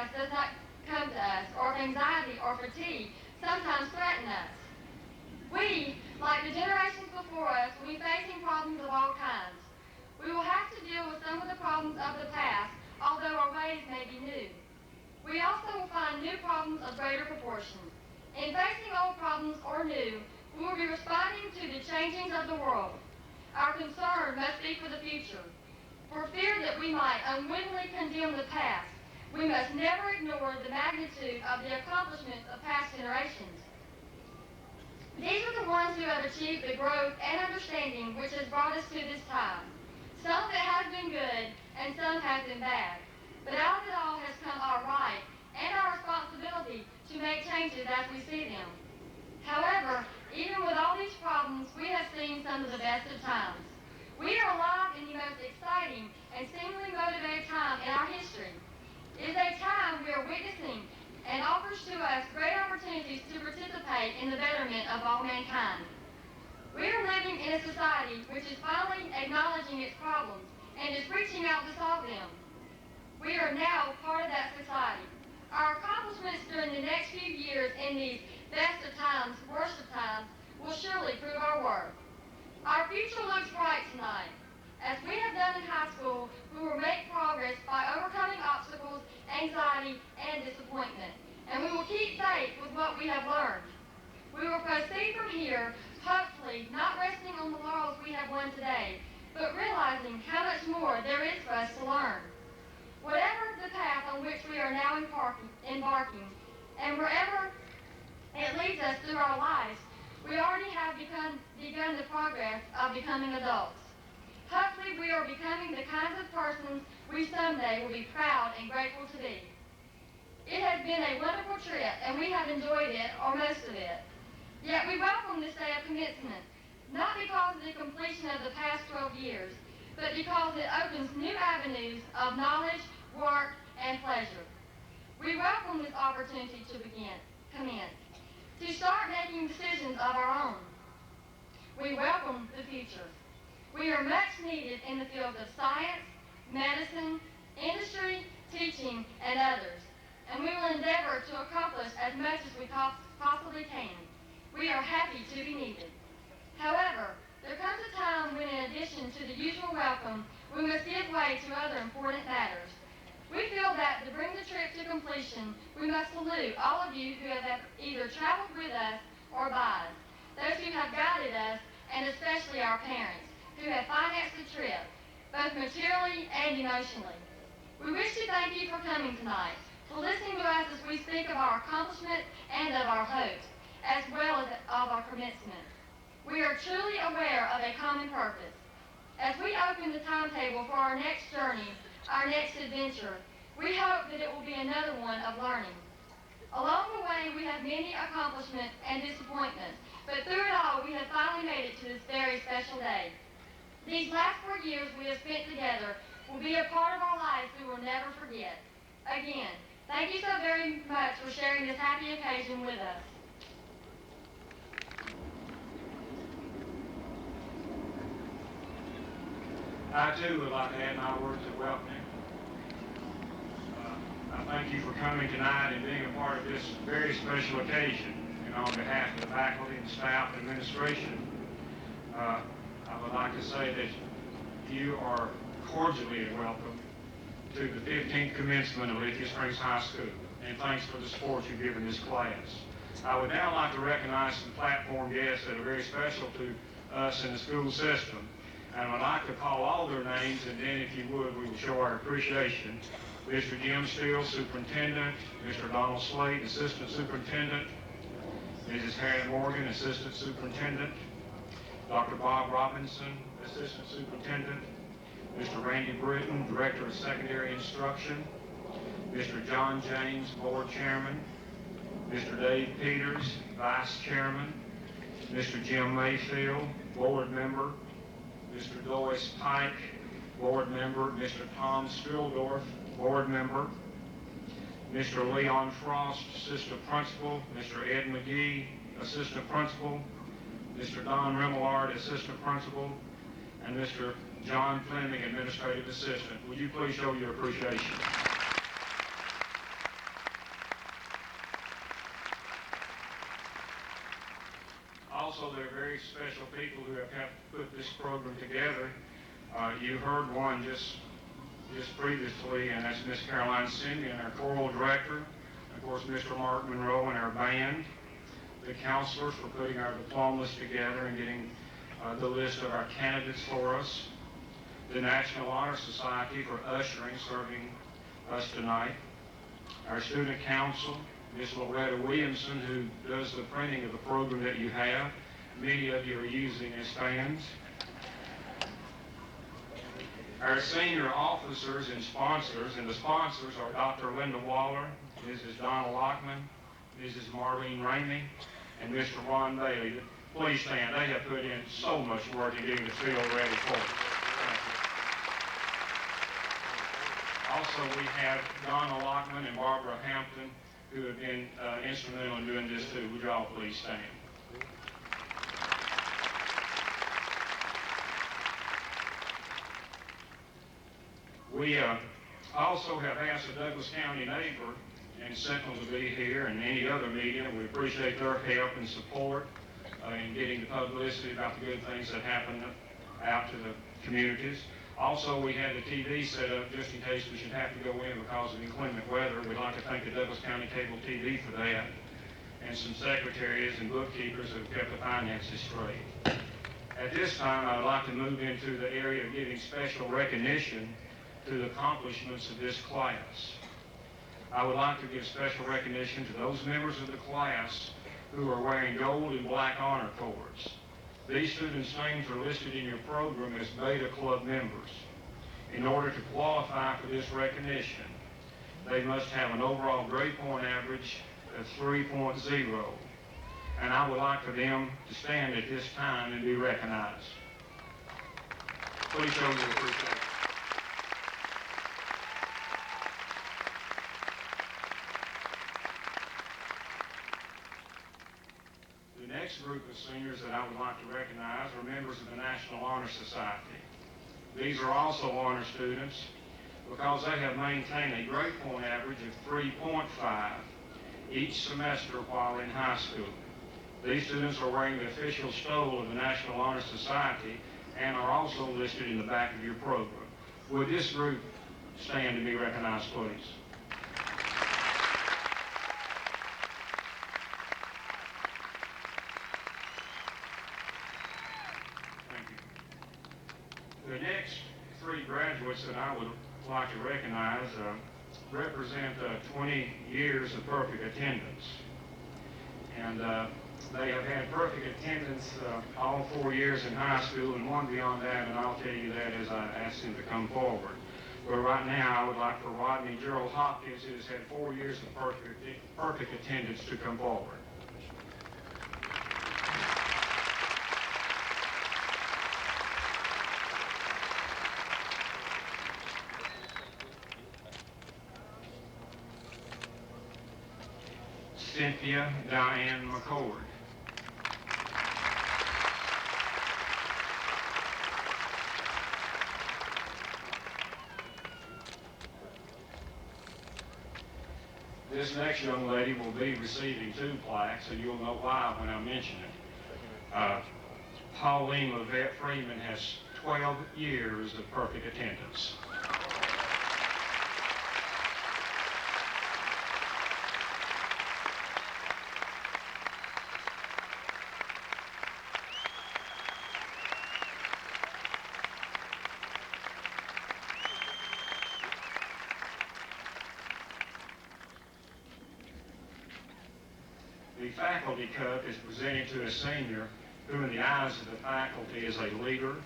stress does not come to us, or if anxiety or fatigue sometimes threaten us. We, like the generations before us, will be facing problems of all kinds. We will have to deal with some of the problems of the past, although our ways may be new. We also will find new problems of greater proportion. In facing old problems or new, we will be responding to the changings of the world. Our concern must be for the future. For fear that we might unwittingly condemn the past, we must never ignore the magnitude of the accomplishments of past generations. These are the ones who have achieved the growth and understanding which has brought us to this time. Some of it has been good, and some has been bad. But out of it all has come our right and our responsibility to make changes as we see them. However, even with all these problems, we have seen some of the best of times. We are alive in the most exciting and seemingly motivated time in our history. It is a time we are witnessing and offers to us great opportunities to participate in the betterment of all mankind. We are living in a society which is finally acknowledging its problems and is reaching out to solve them. We are now part of that society. Our accomplishments during the next few years in these best of times, worst of times, will surely prove our worth. Our future looks bright tonight. As we have done in high school, we will make progress by overcoming obstacles, anxiety, and disappointment. And we will keep faith with what we have learned. We will proceed from here, hopefully not resting on the laurels we have won today, but realizing how much more there is for us to learn. Whatever the path on which we are now embarking, and wherever it leads us through our lives, we already have begun the progress of becoming adults. Hopefully we are becoming the kinds of persons we someday will be proud and grateful to be. It has been a wonderful trip, and we have enjoyed it, or most of it. Yet we welcome this day of commencement, not because of the completion of the past 12 years, but because it opens new avenues of knowledge, work, and pleasure. We welcome this opportunity to commence, to start making decisions of our own. We welcome the future. We are much needed in the fields of science, medicine, industry, teaching, and others, and we will endeavor to accomplish as much as we possibly can. We are happy to be needed. However, there comes a time when, in addition to the usual welcome, we must give way to other important matters. We feel that to bring the trip to completion, we must salute all of you who have either traveled with us or by us, those who have guided us, and especially our parents, who have financed the trip, both materially and emotionally. We wish to thank you for coming tonight, for listening to us as we speak of our accomplishments and of our hopes, as well as of our commencement. We are truly aware of a common purpose. As we open the timetable for our next journey, our next adventure, we hope that it will be another one of learning. Along the way, we have many accomplishments and disappointments, but through it all, we have finally made it to this very special day. These last 4 years we have spent together will be a part of our lives we will never forget. Again, thank you so very much for sharing this happy occasion with us. I too would like to add my words of welcoming. I thank you for coming tonight and being a part of this very special occasion. And on behalf of the faculty and staff and administration, I would like to say that you are cordially welcome to the 15th commencement of Lithia Springs High School, and thanks for the support you've given this class. I would now like to recognize some platform guests that are very special to us in the school system, and I'd like to call all their names, and then if you would, we will show our appreciation. Mr. Jim Steele, Superintendent; Mr. Donald Slade, Assistant Superintendent; Mrs. Harriet Morgan, Assistant Superintendent; Dr. Bob Robinson, Assistant Superintendent; Mr. Randy Britton, Director of Secondary Instruction; Mr. John James, Board Chairman; Mr. Dave Peters, Vice Chairman; Mr. Jim Mayfield, Board Member; Mr. Doris Pike, Board Member; Mr. Tom Strildorf, Board Member; Mr. Leon Frost, Assistant Principal; Mr. Ed McGee, Assistant Principal; Mr. Don Remillard, Assistant Principal; and Mr. John Fleming, Administrative Assistant. Would you please show your appreciation? Also, there are very special people who have helped put this program together. You heard one just previously, and that's Miss Caroline Simeon, our choral director. Of course, Mr. Mark Monroe and our band. The counselors for putting our diplomas together and getting the list of our candidates for us. The National Honor Society for ushering, serving us tonight. Our student council, Miss Loretta Williamson, who does the printing of the program that you have. Many of you are using as fans. Our senior officers and the sponsors are Dr. Linda Waller, Mrs. Donna Lockman, Mrs. Marlene Ramey, and Mr. Ron Bailey. Please stand. They have put in so much work in getting the field ready for us. Thank you. Also, we have Donna Lockman and Barbara Hampton, who have been instrumental in doing this too. Would you all please stand? We also have asked the Douglas County Neighbor and Sentinel to be here, and any other media. We appreciate their help and support in getting the publicity about the good things that happen out to the communities. Also, we had the TV set up just in case we should have to go in because of inclement weather. We'd like to thank the Douglas County Cable TV for that, and some secretaries and bookkeepers who have kept the finances straight. At this time, I would like to move into the area of giving special recognition to the accomplishments of this class. I would like to give special recognition to those members of the class who are wearing gold and black honor cords. These students' names are listed in your program as Beta Club members. In order to qualify for this recognition, they must have an overall grade point average of 3.0. And I would like for them to stand at this time and be recognized. Please show your appreciation. The next group of seniors that I would like to recognize are members of the National Honor Society. These are also honor students because they have maintained a grade point average of 3.5 each semester while in high school. These students are wearing the official stole of the National Honor Society and are also listed in the back of your program. Would this group stand to be recognized, please? The next three graduates that I would like to recognize represent 20 years of perfect attendance. And they have had perfect attendance all 4 years in high school and one beyond that, and I'll tell you that as I ask them to come forward. But right now, I would like for Rodney Gerald Hopkins, who has had 4 years of perfect attendance, to come forward. Cynthia Diane McCord. This next young lady will be receiving 2 plaques, and you'll know why when I mention it. Pauline Levette Freeman has 12 years of perfect attendance. The faculty cup is presented to a senior who, in the eyes of the faculty, is a leader,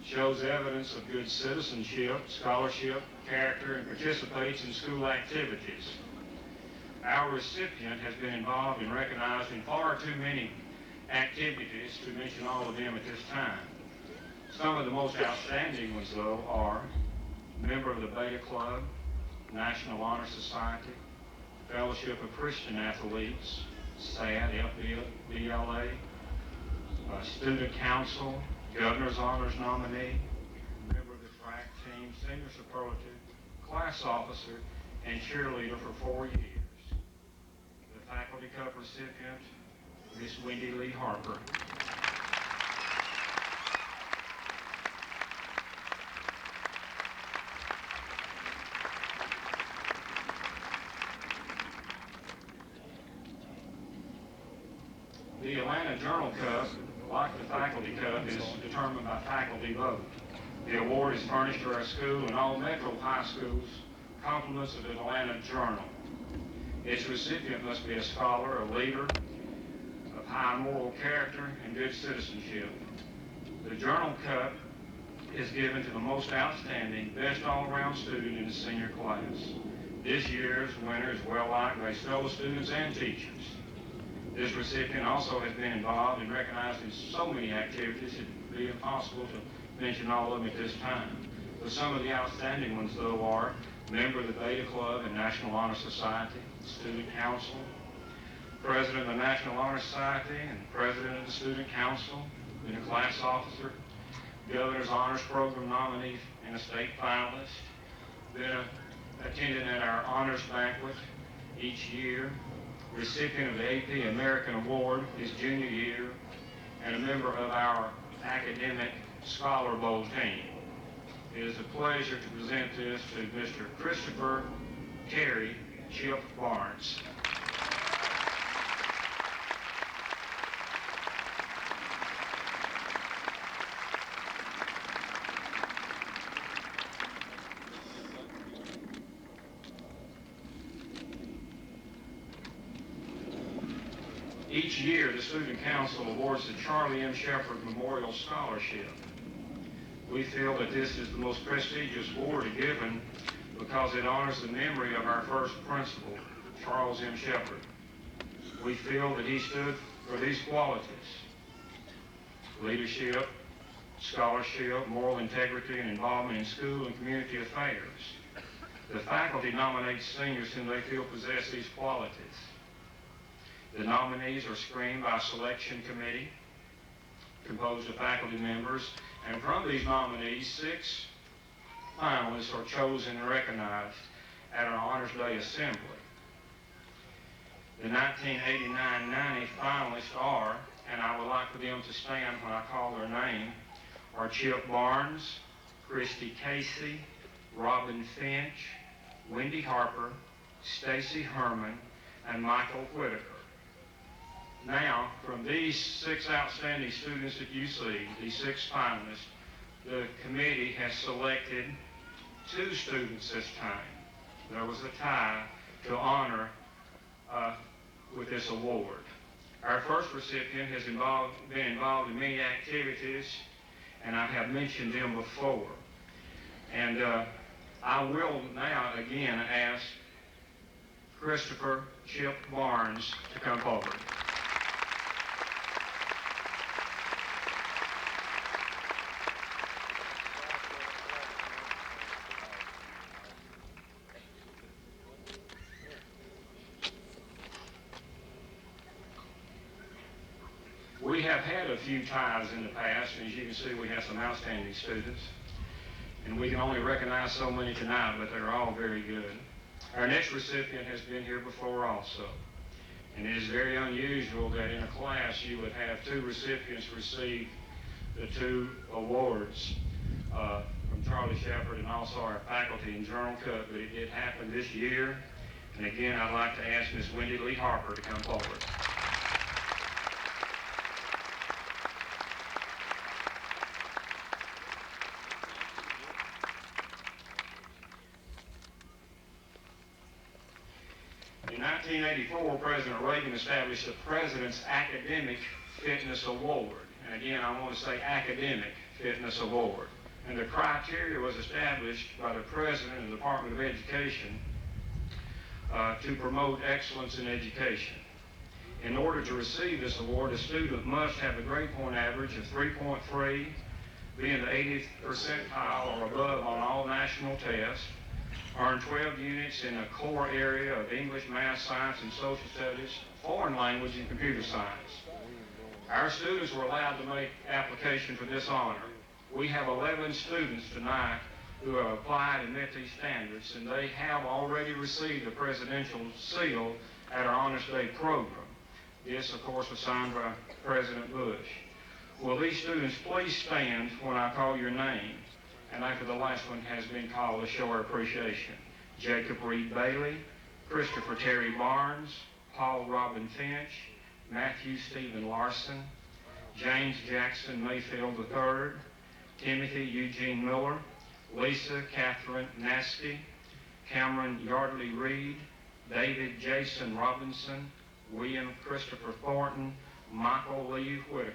shows evidence of good citizenship, scholarship, character, and participates in school activities. Our recipient has been involved and recognized in far too many activities to mention all of them at this time. Some of the most outstanding ones, though, are member of the Beta Club, National Honor Society, Fellowship of Christian Athletes, SAD, FBLA, Student Council, Governor's Honors nominee, member of the track team, senior superlative, class officer, and cheerleader for 4 years. The Faculty Cup recipient, Miss Wendy Lee Harper. The Atlanta Journal Cup, like the Faculty Cup, is determined by faculty vote. The award is furnished to our school and all metro high schools, compliments of the Atlanta Journal. Its recipient must be a scholar, a leader, of high moral character and good citizenship. The Journal Cup is given to the most outstanding, best all-around student in the senior class. This year's winner is well-liked by his fellow students and teachers. This recipient also has been involved and recognized in so many activities it would be impossible to mention all of them at this time. But some of the outstanding ones, though, are member of the Beta Club and National Honor Society, Student Council, President of the National Honor Society and President of the Student Council, been a class officer, Governor's Honors Program nominee and a state finalist, been attending at our honors banquet each year, recipient of the AP American Award his junior year, and a member of our academic Scholar Bowl team. It is a pleasure to present this to Mr. Christopher Terry Chip Barnes. Each year, the Student Council awards the Charlie M. Shepherd Memorial Scholarship. We feel that this is the most prestigious award given because it honors the memory of our first principal, Charles M. Shepherd. We feel that he stood for these qualities: leadership, scholarship, moral integrity, and involvement in school and community affairs. The faculty nominates seniors whom they feel possess these qualities. The nominees are screened by a selection committee composed of faculty members, and from these nominees, 6 finalists are chosen and recognized at our Honors Day Assembly. The 1989-90 finalists are, and I would like for them to stand when I call their name, are Chip Barnes, Christy Casey, Robin Finch, Wendy Harper, Stacy Herman, and Michael Whitaker. Now, from these 6 outstanding students that you see, these 6 finalists, the committee has selected 2 students this time. There was a tie to honor with this award. Our first recipient has been involved in many activities, and I have mentioned them before. And I will now again ask Christopher Chip Barnes to come forward. We have had a few ties in the past, and as you can see, we have some outstanding students. And we can only recognize so many tonight, but they're all very good. Our next recipient has been here before also. And it is very unusual that in a class you would have 2 recipients receive the 2 awards from Charlie Shepherd and also our faculty and Journal Cup, but it did happen this year. And again, I'd like to ask Ms. Wendy Lee Harper to come forward. In 1984, President Reagan established the President's Academic Fitness Award. And again, I want to say Academic Fitness Award. And the criteria was established by the President of the Department of Education to promote excellence in education. In order to receive this award, a student must have a grade point average of 3.3, be in the 80th percentile or above on all national tests, earn 12 units in a core area of English, math, science, and social studies, foreign language, and computer science. Our students were allowed to make application for this honor. We have 11 students tonight who have applied and met these standards, and they have already received the Presidential Seal at our Honors Day program. This, of course, was signed by President Bush. Will these students please stand when I call your name? And after the last one has been called, to show our appreciation. Jacob Reed Bailey, Christopher Terry Barnes, Paul Robin Finch, Matthew Stephen Larson, James Jackson Mayfield III, Timothy Eugene Miller, Lisa Catherine Nasty, Cameron Yardley Reed, David Jason Robinson, William Christopher Thornton, Michael Lee Whitaker.